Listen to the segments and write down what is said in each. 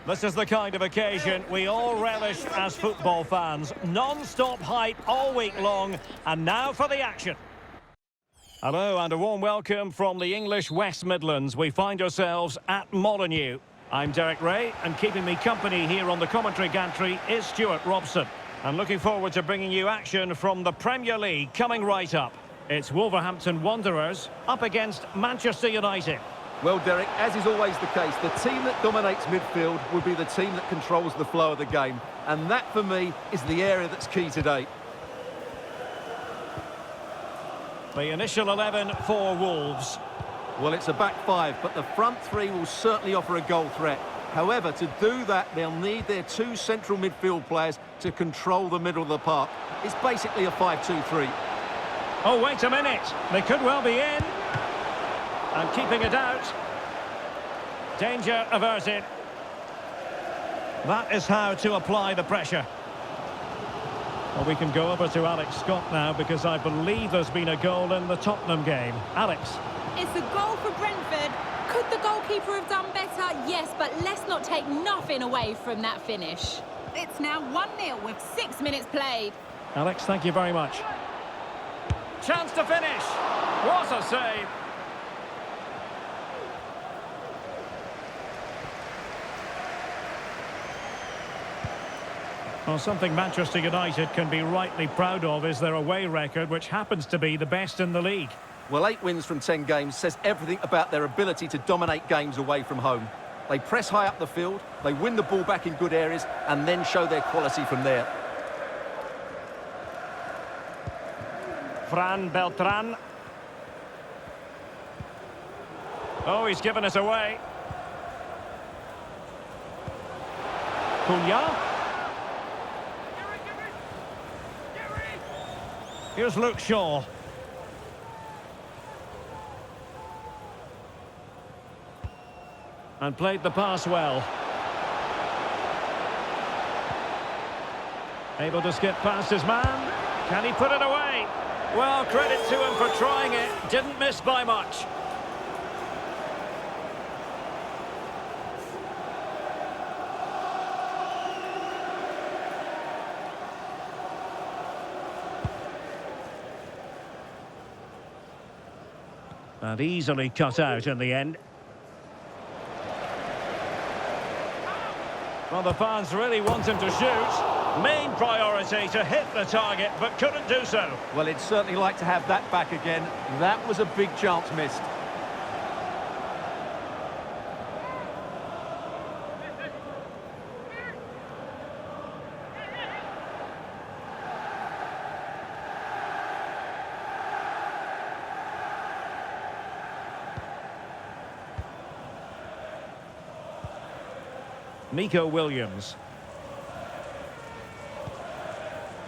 This is the kind of occasion we all relish as football fans. Non-stop hype all week long, and now for the action. Hello and a warm welcome from the English West Midlands. We find ourselves at Modo. I'm Derek Ray, and keeping me company here on the commentary gantry is Stuart Robson. And looking forward to bringing you action from the Premier League coming right up. It's Wolverhampton Wanderers up against Manchester United. Well, Derek, as is always the case, the team that dominates midfield will be the team that controls the flow of the game. And that, for me, is the area that's key today. The initial 11 for Wolves. Well, it's a back five, but the front three will certainly offer a goal threat. However, to do that, they'll need their two central midfield players to control the middle of the park. It's basically a 5-2-3. Oh, wait a minute. They could well be in. And keeping it out. Danger averted. That is how to apply the pressure. Well, we can go over to Alex Scott now because I believe there's been a goal in the Tottenham game. Alex. It's a goal for Brentford. Could the goalkeeper have done better? Yes, but let's not take nothing away from that finish. It's now 1-0 with 6 minutes played. Alex, thank you very much. Chance to finish. What a save. Well, something Manchester United can be rightly proud of is their away record, which happens to be the best in the league. Well, 8 wins from 10 games says everything about their ability to dominate games away from home. They press high up the field, they win the ball back in good areas, and then show their quality from there. Fran Beltran. Oh, he's given us away. Cunha. Here's Luke Shaw. And played the pass well. Able to skip past his man. Can he put it away? Well, credit to him for trying it. Didn't miss by much. And easily cut out in the end. Well, the fans really want him to shoot. Main priority to hit the target, but couldn't do so. Well, he'd certainly like to have that back again. That was a big chance missed. Nico Williams.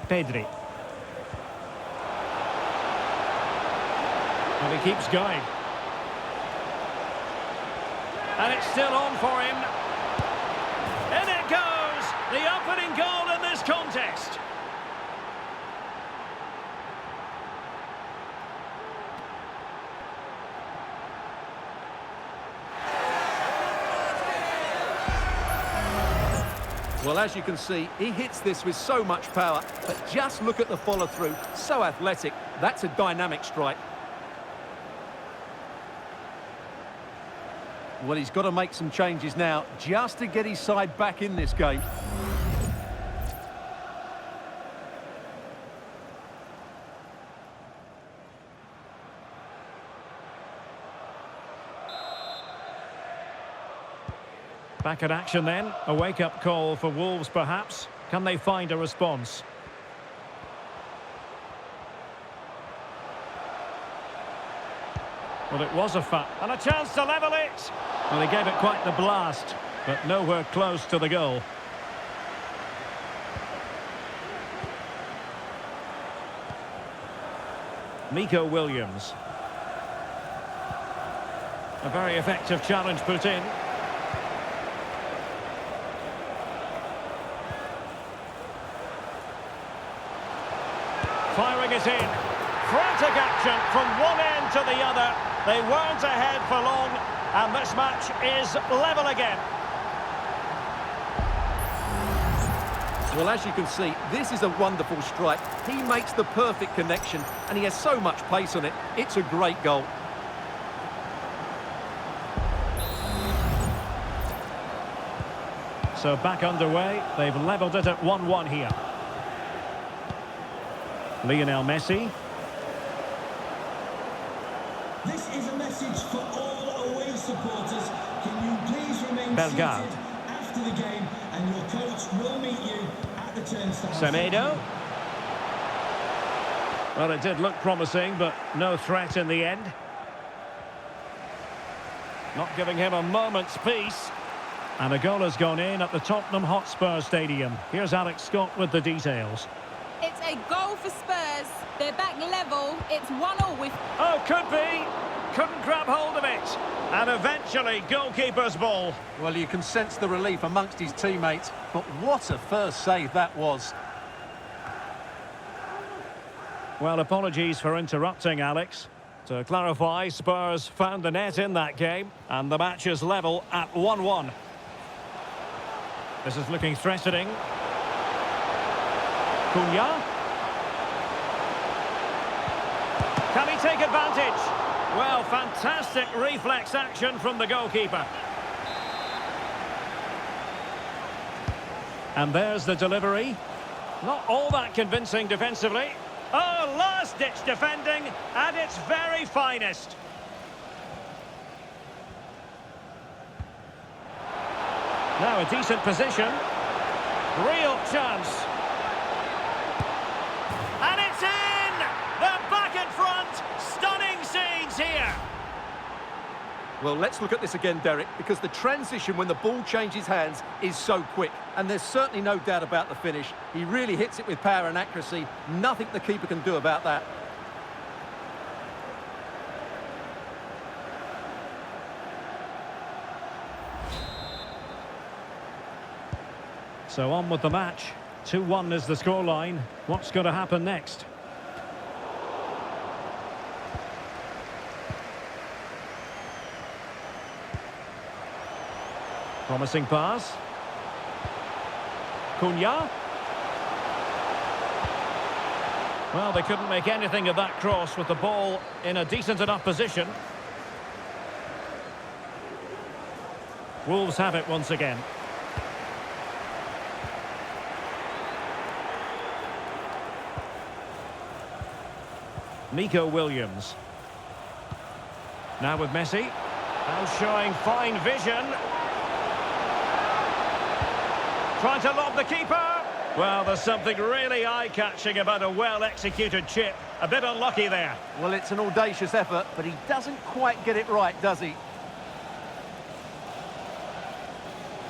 Pedri. And he keeps going. And it's still on for him. In it goes! The opening goal in this contest. Well, as you can see, he hits this with so much power, but just look at the follow-through. So athletic. That's a dynamic strike. Well, he's got to make some changes now, just to get his side back in this game. Back at action then. A wake-up call for Wolves, perhaps. Can they find a response? Well, it was a foul. And a chance to level it. Well, he gave it quite the blast, but nowhere close to the goal. Nico Williams. A very effective challenge put in. Firing it in. Frantic action from one end to the other. They weren't ahead for long, and this match is level again. Well, as you can see, this is a wonderful strike. He makes the perfect connection, and he has so much pace on it. It's a great goal. So back underway. They've levelled it at 1-1 here. Lionel Messi. This is a message for all away supporters. Can you please remain Bellegarde. seated after the game, and your coach will meet you at the turnstile. Semedo. Well, it did look promising, but no threat in the end. Not giving him a moment's peace. And a goal has gone in at the Tottenham Hotspur Stadium. Here's Alex Scott with the details. It's a goal for Spurs. They're back level. It's 1-1 with... Oh, could be. Couldn't grab hold of it. And eventually, goalkeeper's ball. Well, you can sense the relief amongst his teammates, but what a first save that was. Well, apologies for interrupting, Alex. To clarify, Spurs found the net in that game, and the match is level at 1-1. This is looking threatening. Cunha. Can he take advantage? Well, fantastic reflex action from the goalkeeper. And there's the delivery. Not all that convincing defensively. Oh, last-ditch defending at its very finest. Now a decent position. Real chance. And it's in! They're back in front. Stunning scenes here. Well, let's look at this again, Derek, because the transition when the ball changes hands is so quick. And there's certainly no doubt about the finish. He really hits it with power and accuracy. Nothing the keeper can do about that. So on with the match. 2-1 is the scoreline. What's going to happen next? Promising pass. Cunha. Well, they couldn't make anything of that cross with the ball in a decent enough position. Wolves have it once again. Nico Williams. Now with Messi. Now showing fine vision. Trying to lob the keeper. Well, there's something really eye-catching about a well-executed chip. A bit unlucky there. Well, it's an audacious effort, but he doesn't quite get it right, does he?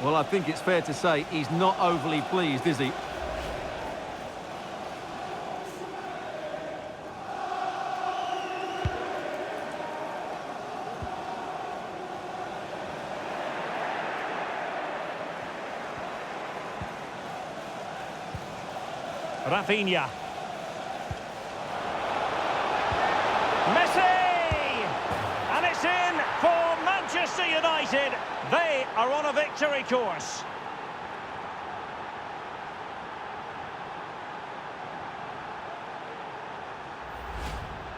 Well, I think it's fair to say he's not overly pleased, is he? Rafinha. Messi! And it's in for Manchester United. They are on a victory course.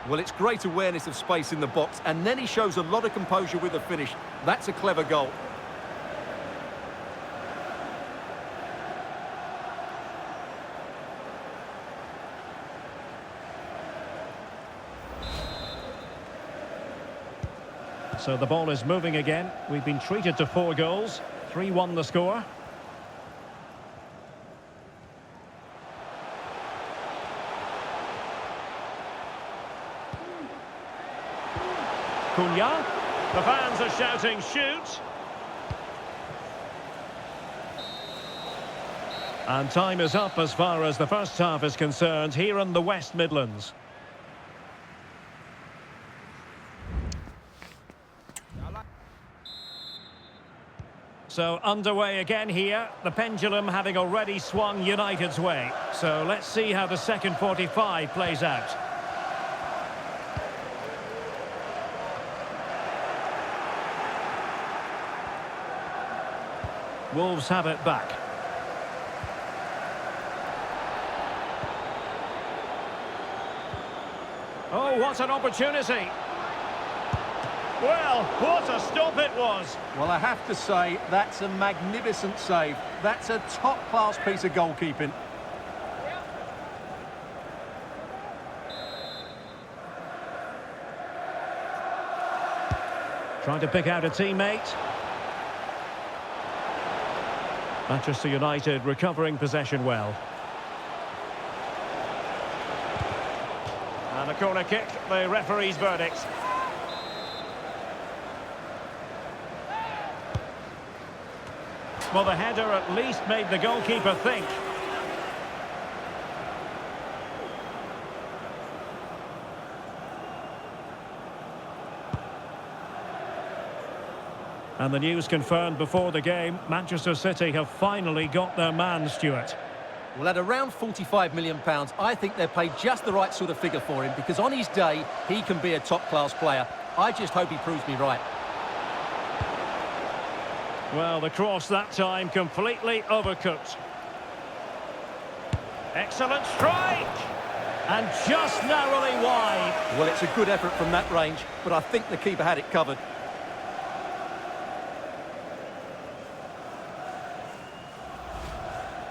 Well, it's great awareness of space in the box, and then he shows a lot of composure with the finish. That's a clever goal. So the ball is moving again. We've been treated to 4 goals. 3-1 the score. Cunha. The fans are shouting, shoot. And time is up as far as the first half is concerned here in the West Midlands. So underway again here, the pendulum having already swung United's way. So let's see how the second 45 plays out. Wolves have it back. Oh, what an opportunity. Well, what a stop it was. Well, I have to say, that's a magnificent save. That's a top-class piece of goalkeeping. Trying to pick out a teammate. Manchester United recovering possession well. And a corner kick, the referee's verdict. Well, the header at least made the goalkeeper think. And the news confirmed before the game, Manchester City have finally got their man, Stuart. Well, at around £45 million, I think they've paid just the right sort of figure for him, because on his day, he can be a top-class player. I just hope he proves me right. Well, the cross that time completely overcooked. Excellent strike! And just narrowly wide. Well, it's a good effort from that range, but I think the keeper had it covered.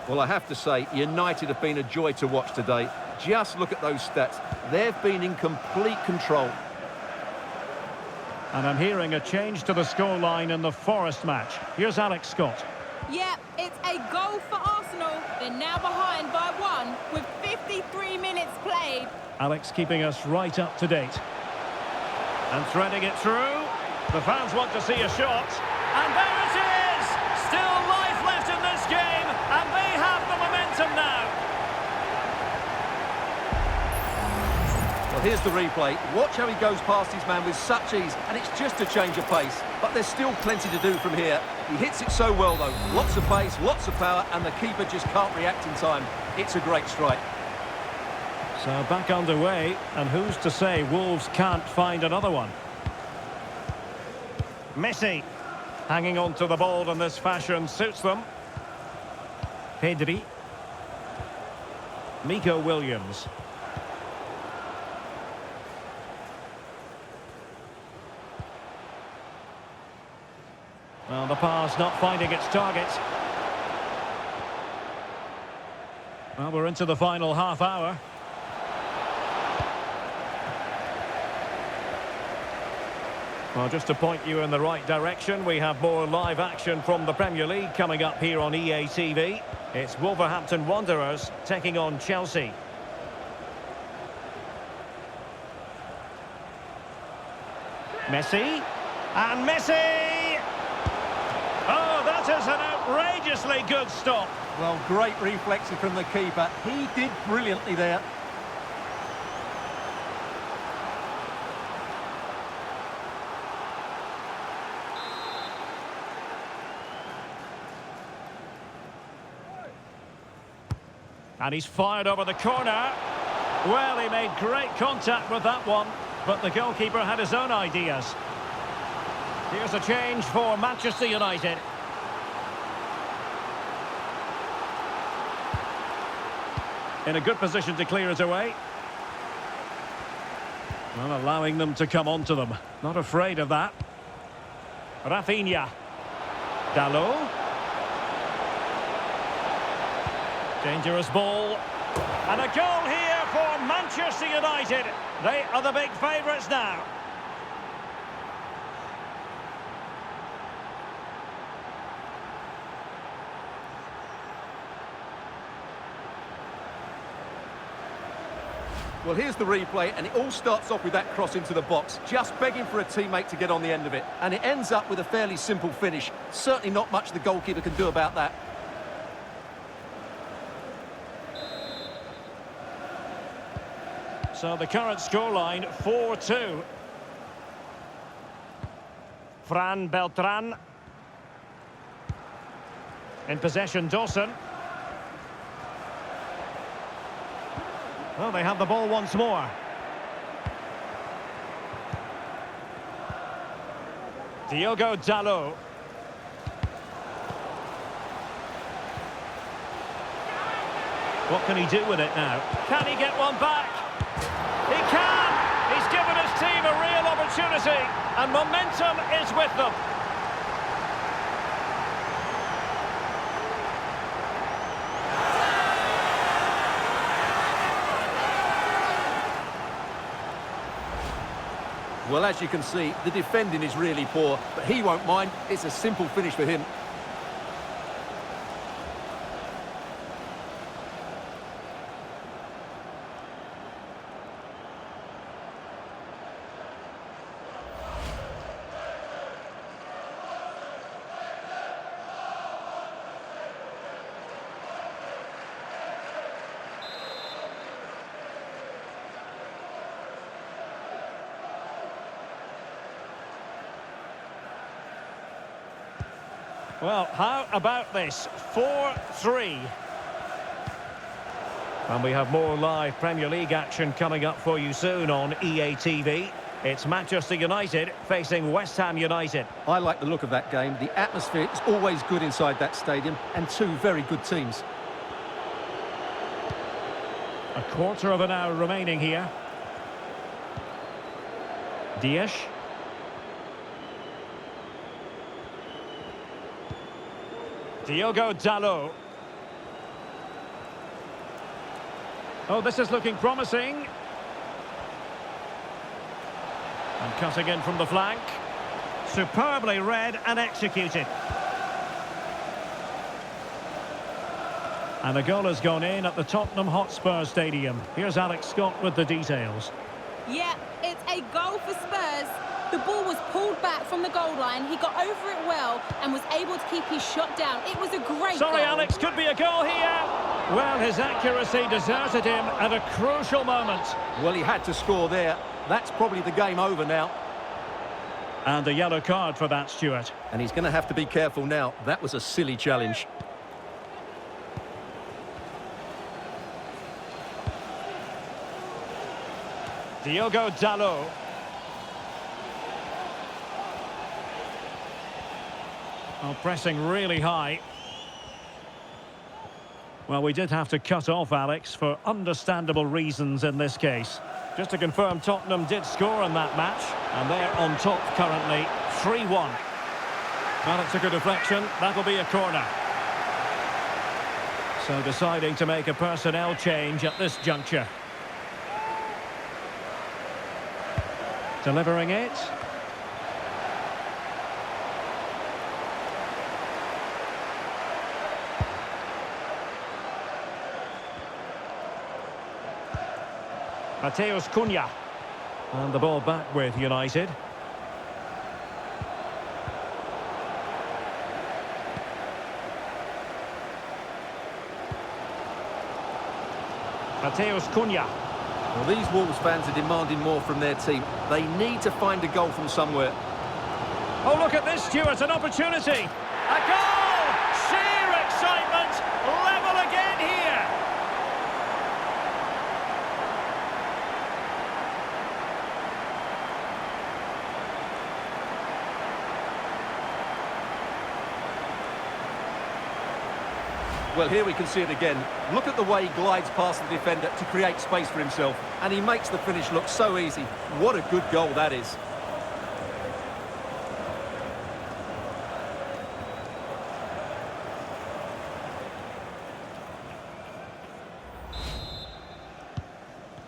Well, I have to say, United have been a joy to watch today. Just look at those stats. They've been in complete control. And I'm hearing a change to the scoreline in the Forest match. Here's Alex Scott. Yeah, it's a goal for Arsenal. They're now behind by 1 with 53 minutes played. Alex keeping us right up to date. And threading it through. The fans want to see a shot. And there it is! Still life left in this game, and they have the momentum now. Well, here's the replay. Watch how he goes past his man with such ease, and it's just a change of pace. But there's still plenty to do from here. He hits it so well, though. Lots of pace, lots of power, and the keeper just can't react in time. It's a great strike. So back underway, and who's to say Wolves can't find another one? Messi hanging on to the ball in this fashion suits them. Pedri. Miko Williams. Well, the pass not finding its target. Well, we're into the final half hour. Well, just to point you in the right direction, we have more live action from the Premier League coming up here on EA TV. It's Wolverhampton Wanderers taking on Chelsea. Messi. And Messi! Oh, that is an outrageously good stop. Well, great reflexes from the keeper. He did brilliantly there. And he's fired over the corner. Well, he made great contact with that one, but the goalkeeper had his own ideas. Here's a change for Manchester United. In a good position to clear it away. Well, allowing them to come onto them. Not afraid of that. Rafinha. Dalot. Dangerous ball. And a goal here for Manchester United. They are the big favourites now. Well, here's the replay, and it all starts off with that cross into the box, just begging for a teammate to get on the end of it. And it ends up with a fairly simple finish. Certainly not much the goalkeeper can do about that. So the current scoreline, 4-2. Fran Beltran. In possession, Dawson. Well, they have the ball once more. Diogo Dalot. What can he do with it now? Can he get one back? He can! opportunity, and momentum is with them. Well, as you can see, the defending is really poor, but he won't mind. It's a simple finish for him. Well, how about this? 4-3. And we have more live Premier League action coming up for you soon on EA TV. It's Manchester United facing West Ham United. I like the look of that game. The atmosphere is always good inside that stadium, and two very good teams. A quarter of an hour remaining here. Dias. Diogo Dalot. Oh, this is looking promising. And cutting in from the flank. Superbly read and executed. And a goal has gone in at the Tottenham Hotspur Stadium. Here's Alex Scott with the details. Yeah, it's a goal for Spurs. The ball was pulled back from the goal line. He got over it well and was able to keep his shot down. It was a great goal. Sorry, Alex, could be a goal here. Well, his accuracy deserted him at a crucial moment. Well, he had to score there. That's probably the game over now. And a yellow card for that, Stuart. And he's going to have to be careful now. That was a silly challenge. Diogo Dalot. Oh, pressing really high. Well, we did have to cut off Alex for understandable reasons in this case. Just to confirm, Tottenham did score in that match, and they're on top currently, 3-1. Well, it took a deflection. That'll be a corner. So deciding to make a personnel change at this juncture. Delivering it. Mateus Cunha. And the ball back with United. Mateus Cunha. Well, these Wolves fans are demanding more from their team. They need to find a goal from somewhere. Oh, look at this, Stuart, an opportunity. A goal! Sheer excitement, level again here. Well, here we can see it again. Look at the way he glides past the defender to create space for himself. And he makes the finish look so easy. What a good goal that is.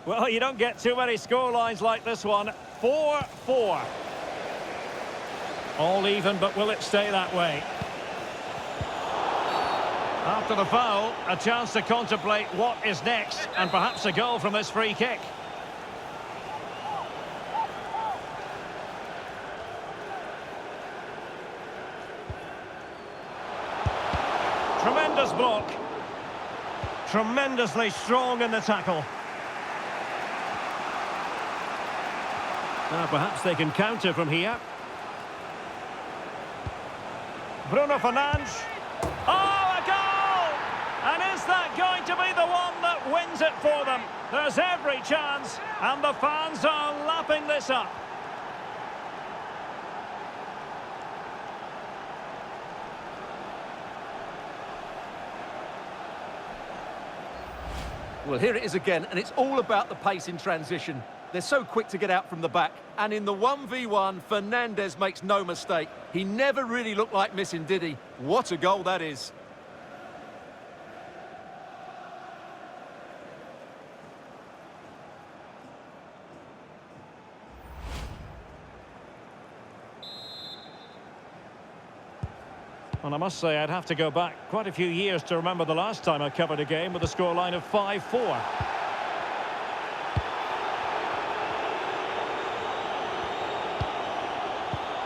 Well, you don't get too many scorelines like this one. 4-4. All even, but will it stay that way? After the foul, a chance to contemplate what is next, and perhaps a goal from this free kick. Tremendous block. Tremendously strong in the tackle. Now perhaps they can counter from here. Bruno Fernandes. Oh, a goal! And is that going to be the one that wins it for them? There's every chance, and the fans are lapping this up. Well, here it is again, and it's all about the pace in transition. They're so quick to get out from the back. And in the 1v1, Fernandes makes no mistake. He never really looked like missing, did he? What a goal that is. Well, I must say I'd have to go back quite a few years to remember the last time I covered a game with a scoreline of 5-4.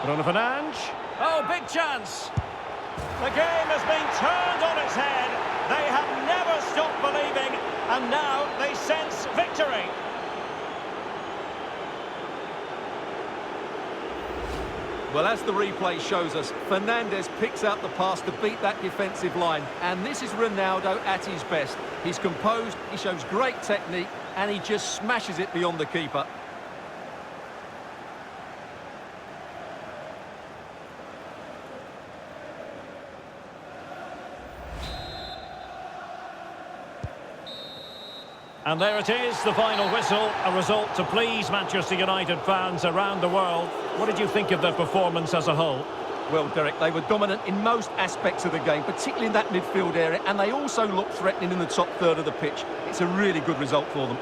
Bruno Fernandes. Oh, big chance. The game has been turned on its head. They have never stopped believing, and now they sense victory. Well, as the replay shows us, Fernandes picks out the pass to beat that defensive line. And this is Ronaldo at his best. He's composed, he shows great technique, and he just smashes it beyond the keeper. And there it is, the final whistle, a result to please Manchester United fans around the world. What did you think of their performance as a whole? Well, Derek, they were dominant in most aspects of the game, particularly in that midfield area, and they also looked threatening in the top third of the pitch. It's a really good result for them.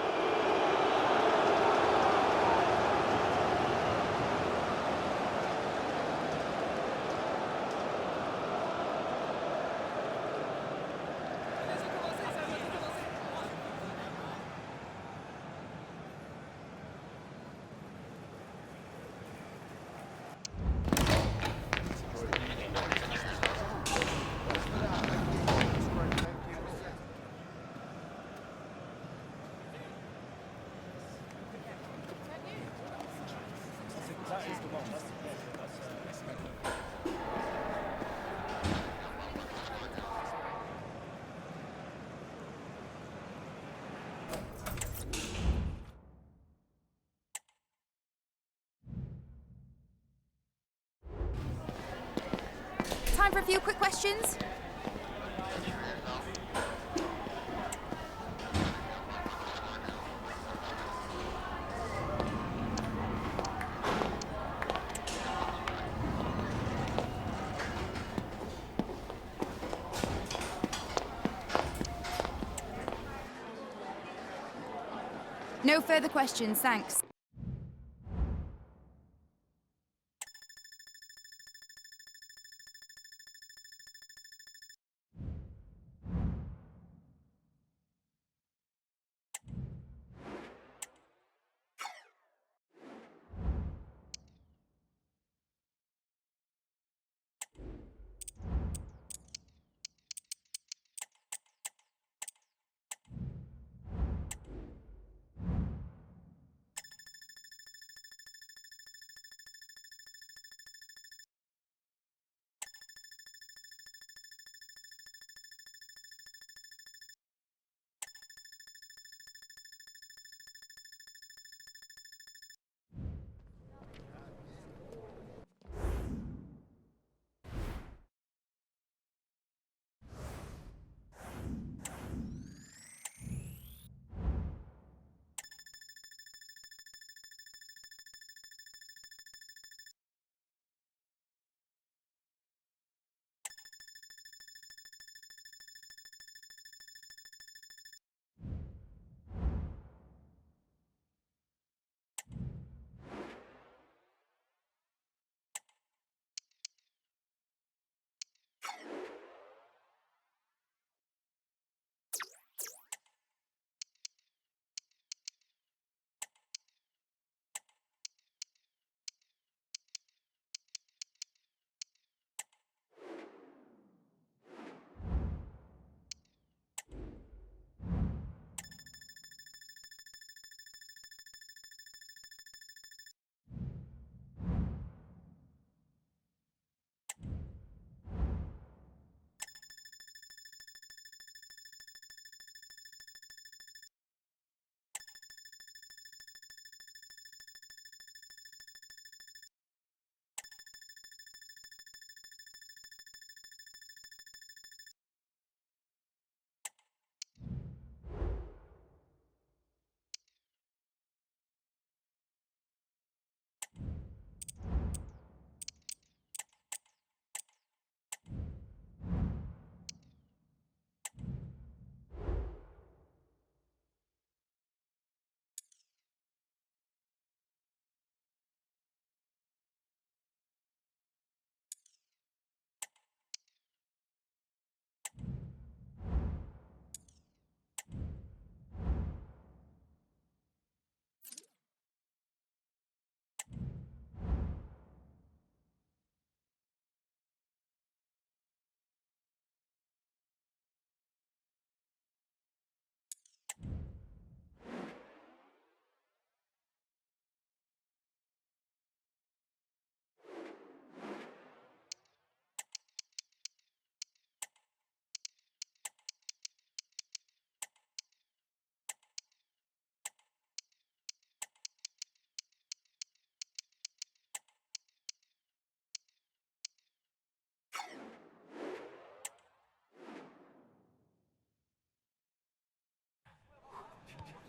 Time for a few quick questions. No further questions, thanks.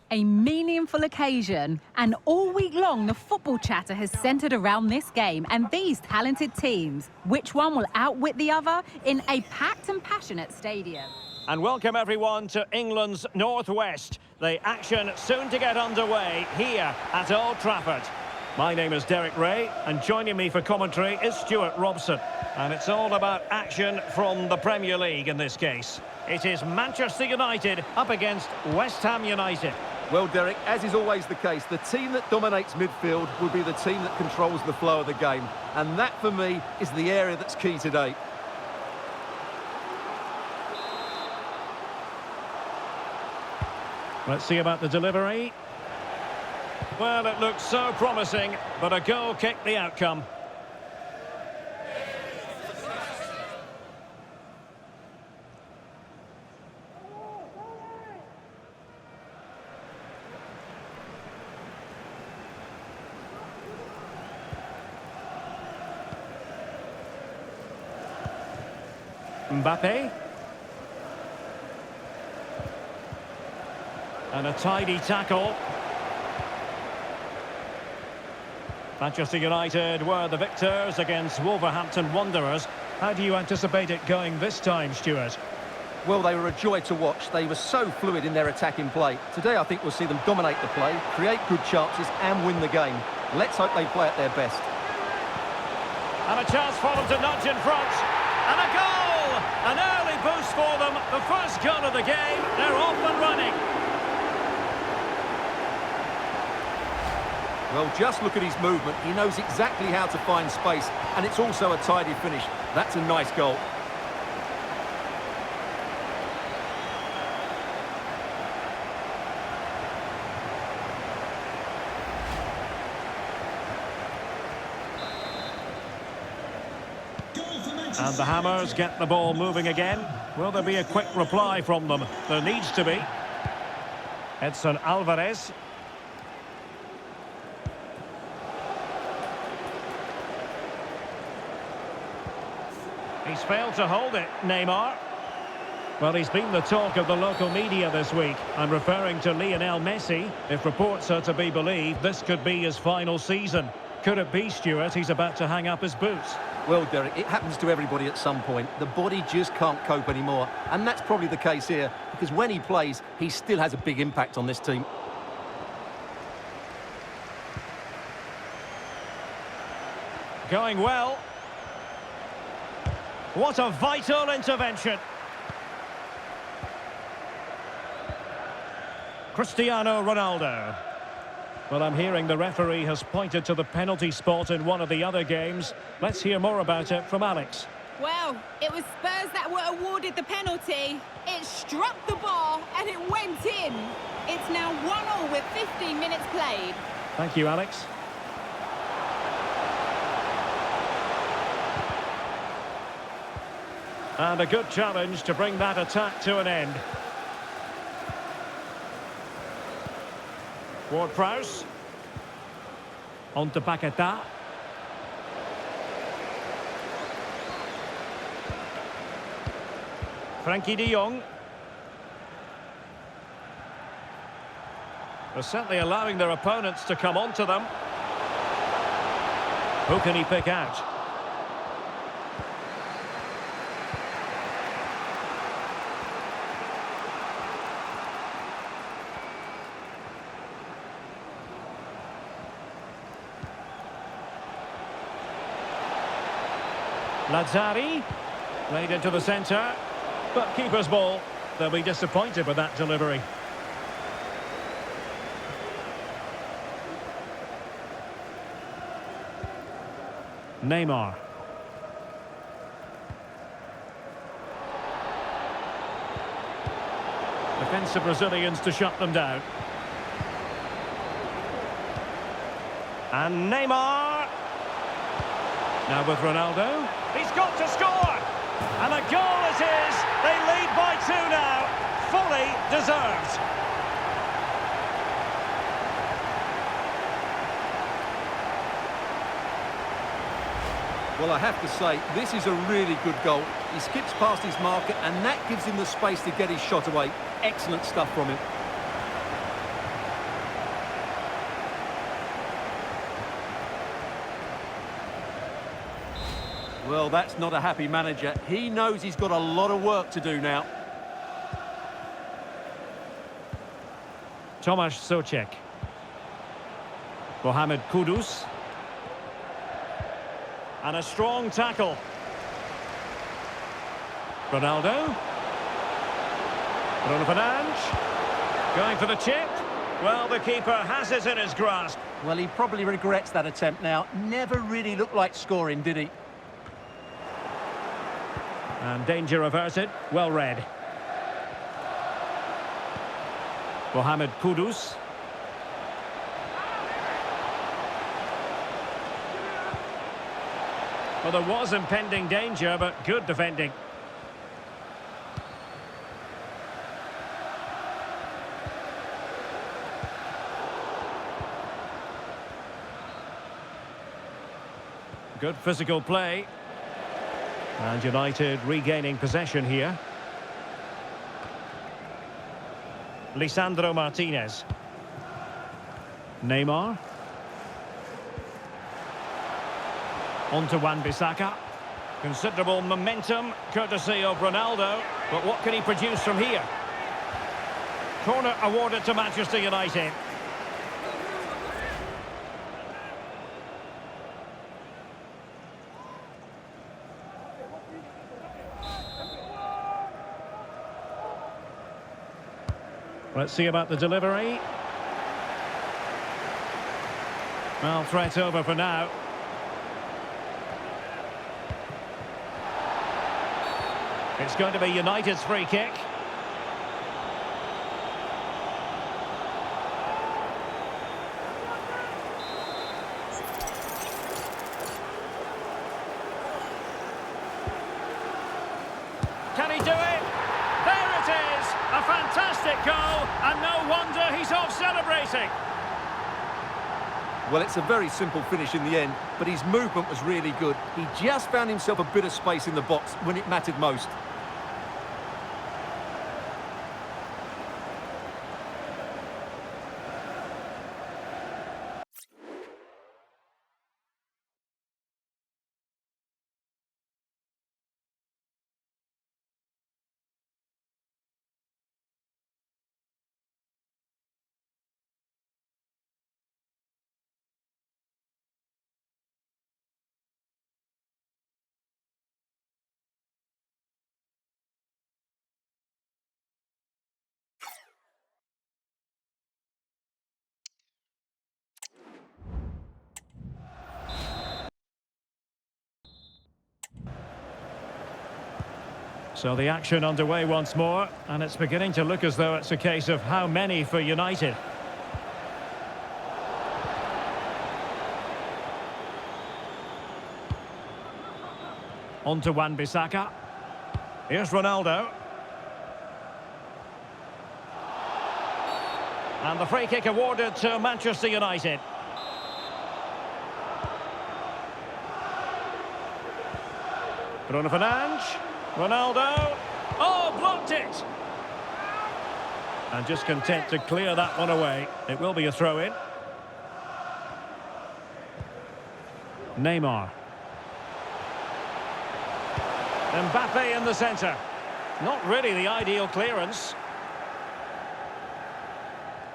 A meaningful occasion, and all week long the football chatter has centred around this game and these talented teams. Which one will outwit the other in a packed and passionate stadium? And welcome everyone to England's Northwest. The action soon to get underway here at Old Trafford. My name is Derek Ray, and joining me for commentary is Stuart Robson. And it's all about action from the Premier League in this case. It is Manchester United up against West Ham United. Well, Derek, as is always the case, the team that dominates midfield will be the team that controls the flow of the game. And that, for me, is the area that's key today. Let's see about the delivery. Well, it looks so promising, but a goal kicked the outcome. Mbappe. And a tidy tackle. Manchester United were the victors against Wolverhampton Wanderers. How do you anticipate it going this time, Stuart? Well, they were a joy to watch. They were so fluid in their attacking play. Today, I think we'll see them dominate the play, create good chances and win the game. Let's hope they play at their best. And a chance for them to nudge in front. And a goal! An early boost for them. The first goal of the game. They're off and running. Well, just look at his movement. He knows exactly how to find space, and it's also a tidy finish. That's a nice goal. And the Hammers get the ball moving again. Will there be a quick reply from them? There needs to be. Edson Alvarez. He's failed to hold it, Neymar. Well, he's been the talk of the local media this week. I'm referring to Lionel Messi. If reports are to be believed, this could be his final season. Could it be, Stuart, he's about to hang up his boots? Well, Derek, it happens to everybody at some point. The body just can't cope anymore. And that's probably the case here, because when he plays, he still has a big impact on this team. Going well. What a vital intervention. Cristiano Ronaldo. Well, I'm hearing the referee has pointed to the penalty spot in one of the other games. Let's hear more about it from Alex. Well, it was Spurs that were awarded the penalty. It struck the bar and it went in. It's now 1-1 with 15 minutes played. Thank you, Alex. And a good challenge to bring that attack to an end. Ward-Prowse. On to Paquetá. Frankie de Jong. They're certainly allowing their opponents to come onto them. Who can he pick out? Lazzari, played into the centre, but keeper's ball. They'll be disappointed with that delivery. Neymar. Defensive Brazilians to shut them down. And Neymar. Now with Ronaldo. He's got to score! And a goal it is! They lead by 2 now. Fully deserved. Well, I have to say, this is a really good goal. He skips past his marker, and that gives him the space to get his shot away. Excellent stuff from him. Well, that's not a happy manager. He knows he's got a lot of work to do now. Tomasz Souček. Mohamed Kudus. And a strong tackle. Ronaldo. Bruno Fernandes. Going for the chip. Well, the keeper has it in his grasp. Well, he probably regrets that attempt now. Never really looked like scoring, did he? And danger averted. Well read. Mohamed Kudus. Well, there was impending danger, but good defending. Good physical play. And United regaining possession here. Lisandro Martinez. Neymar. On to Wan-Bissaka. Considerable momentum, courtesy of Ronaldo. But what can he produce from here? Corner awarded to Manchester United. Let's see about the delivery. Well, threat over for now. It's going to be United's free kick. Can he do it? There it is! A fantastic goal, and no wonder he's off celebrating. Well, it's a very simple finish in the end, but his movement was really good. He just found himself a bit of space in the box when it mattered most. So the action underway once more, and it's beginning to look as though it's a case of how many for United. On to Wan-Bissaka. Here's Ronaldo. And the free kick awarded to Manchester United. Bruno Fernandes. Ronaldo. Oh, blocked it! And just content to clear that one away. It will be a throw-in. Neymar. Mbappe in the centre. Not really the ideal clearance.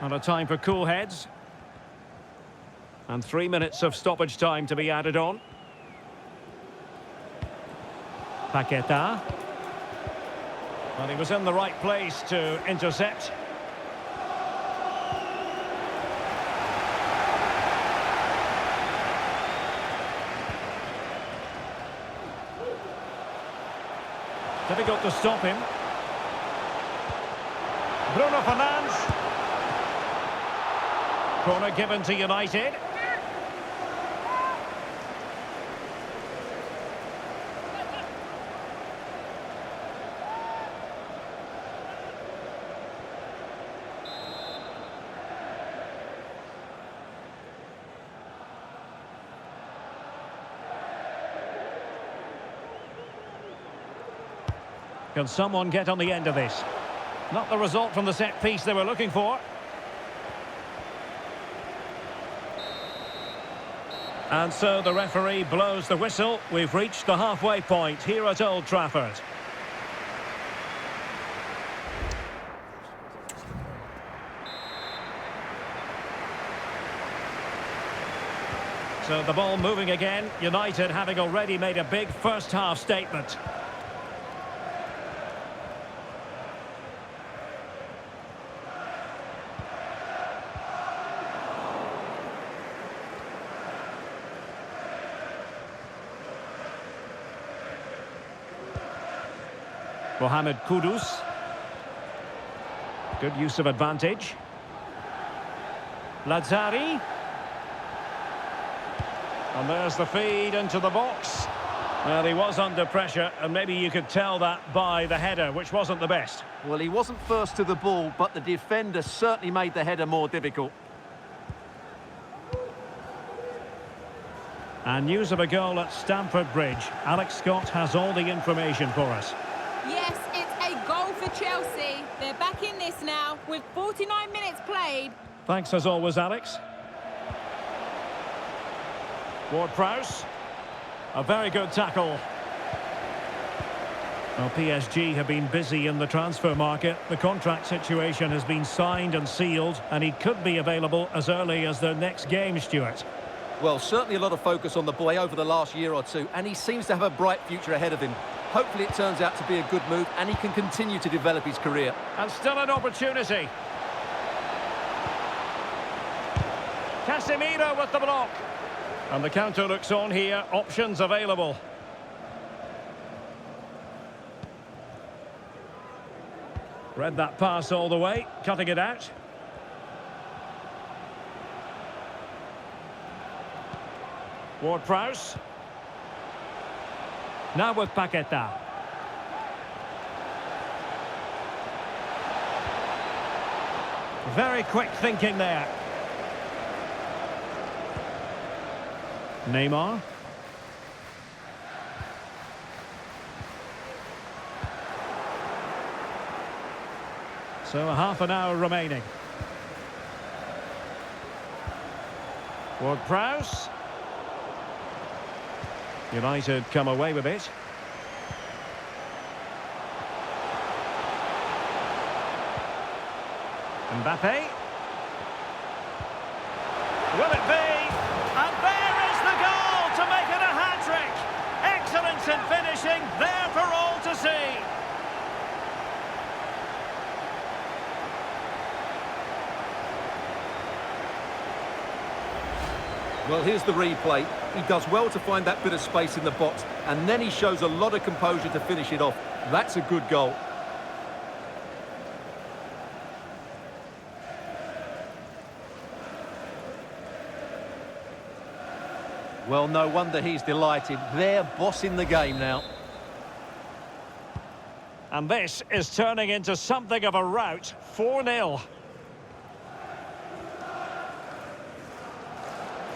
And a time for cool heads. And 3 minutes of stoppage time to be added on. Paqueta. And he was in the right place to intercept. Difficult to stop him. Bruno Fernandes. Corner given to United. Can someone get on the end of this? Not the result from the set piece they were looking for. And so the referee blows the whistle. We've reached the halfway point here at Old Trafford. So the ball moving again. United having already made a big first-half statement. Mohamed Kudus. Good use of advantage. Lazzari. And there's the feed into the box. Well, he was under pressure, and maybe you could tell that by the header, which wasn't the best. Well, he wasn't first to the ball, but the defender certainly made the header more difficult. And news of a goal at Stamford Bridge. Alex Scott has all the information for us. Yes, it's a goal for Chelsea. They're back in this now with 49 minutes played. Thanks as always, Alex. Ward-Prowse. A very good tackle. Well, PSG have been busy in the transfer market. The contract situation has been signed and sealed, and he could be available as early as their next game, Stuart. Well, certainly a lot of focus on the boy over the last year or two, and he seems to have a bright future ahead of him. Hopefully it turns out to be a good move, and he can continue to develop his career. And still an opportunity. Casemiro with the block. And the counter looks on here. Options available. Read that pass all the way. Cutting it out. Ward-Prowse. Now with Paqueta. Very quick thinking there. Neymar. So a half an hour remaining. Ward-Prowse. United come away with it. Mbappe. Will it be? And there is the goal to make it a hat-trick. Excellence in finishing, there for all to see. Well, here's the replay. He does well to find that bit of space in the box, and then he shows a lot of composure to finish it off. That's a good goal. Well, no wonder he's delighted. They're bossing the game now. And this is turning into something of a rout. 4-0.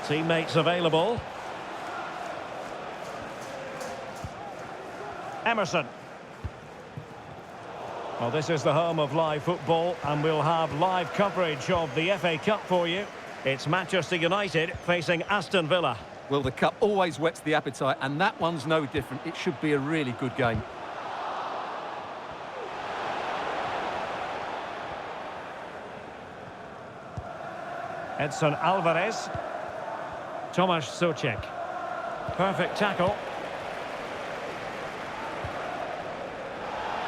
Teammates available. Emerson. Well, this is the home of live football, and we'll have live coverage of the FA Cup for you. It's Manchester United facing Aston Villa. Well, the cup always whets the appetite, and that one's no different. It should be a really good game. Edson Alvarez. Tomasz Souček. Perfect tackle.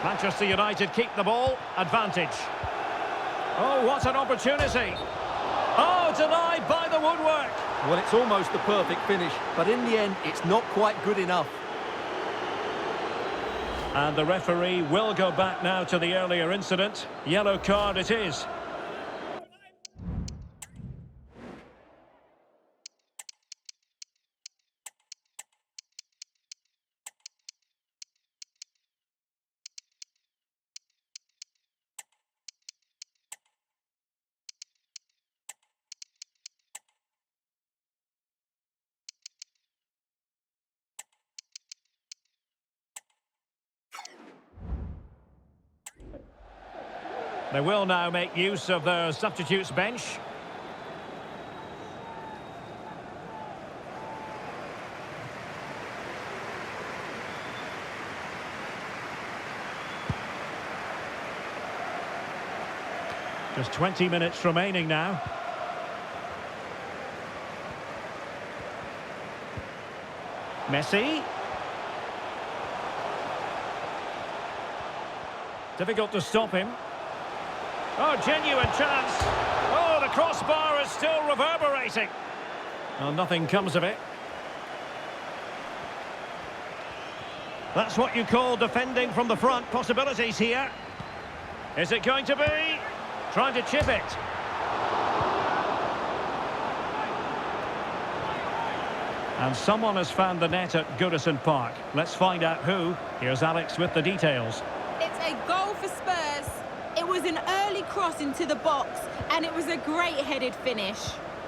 Manchester United keep the ball. Advantage. Oh, what an opportunity. Oh, denied by the woodwork. Well, it's almost the perfect finish, but in the end, it's not quite good enough. And the referee will go back now to the earlier incident. Yellow card it is. They will now make use of their substitutes bench. Just 20 minutes remaining now. Messi. Difficult to stop him. Oh, genuine chance. Oh, the crossbar is still reverberating. Well, nothing comes of it. That's what you call defending from the front. Possibilities here. Is it going to be? Trying to chip it. And someone has found the net at Goodison Park. Let's find out who. Here's Alex with the details. It's a goal for Spurs. It was an early cross into the box, and it was a great headed finish.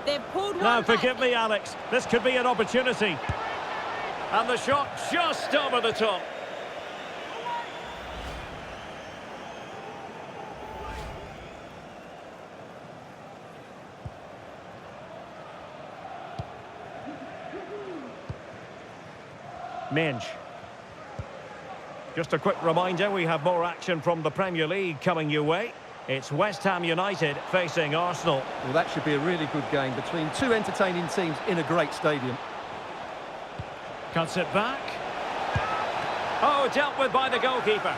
They've pulled one Now, back. forgive me, Alex. This could be an opportunity. And the shot just over the top. Minge. Just a quick reminder, we have more action from the Premier League coming your way. It's West Ham United facing Arsenal. Well, that should be a really good game between two entertaining teams in a great stadium. Cuts it back. Oh, dealt with by the goalkeeper.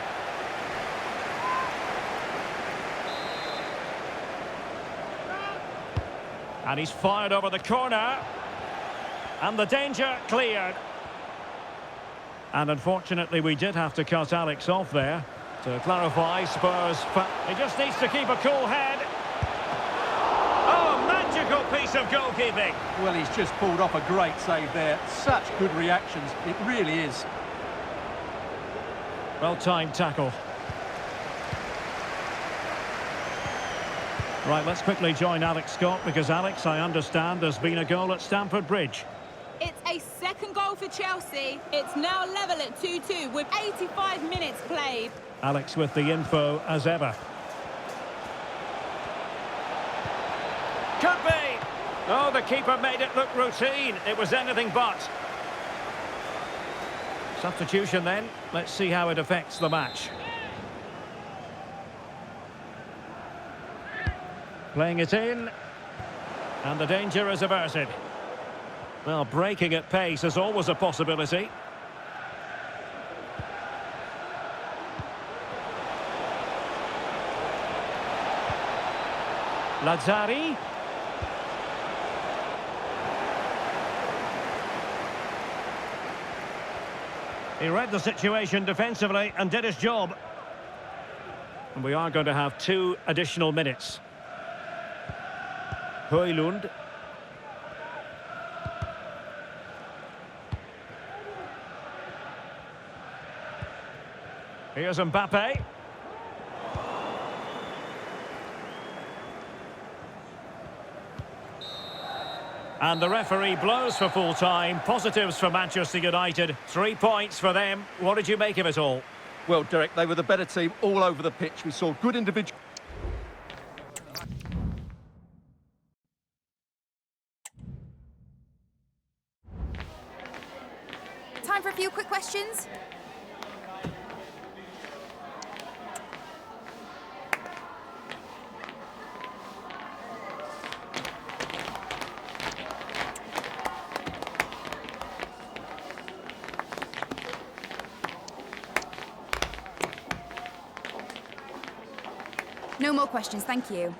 And he's fired over the corner. And the danger cleared. And unfortunately, we did have to cut Alex off there. To clarify, Spurs... He just needs to keep a cool head. Oh, magical piece of goalkeeping. Well, he's just pulled off a great save there. Such good reactions. It really is. Well-timed tackle. Right, let's quickly join Alex Scott, because Alex, I understand, there's been a goal at Stamford Bridge. It's a second goal for Chelsea. It's now level at 2-2 with 85 minutes played. Alex with the info as ever. Could be! Oh, the keeper made it look routine. It was anything but. Substitution then. Let's see how it affects the match. Playing it in. And the danger is averted. Well, breaking at pace is always a possibility. Lazzari. He read the situation defensively and did his job. And we are going to have 2 additional minutes. Højlund. Here's Mbappe. And the referee blows for full time. Positives for Manchester United. 3 points for them. What did you make of it all? Well, Derek, they were the better team all over the pitch. We saw good individual... Time for a few quick questions. No more questions, thank you.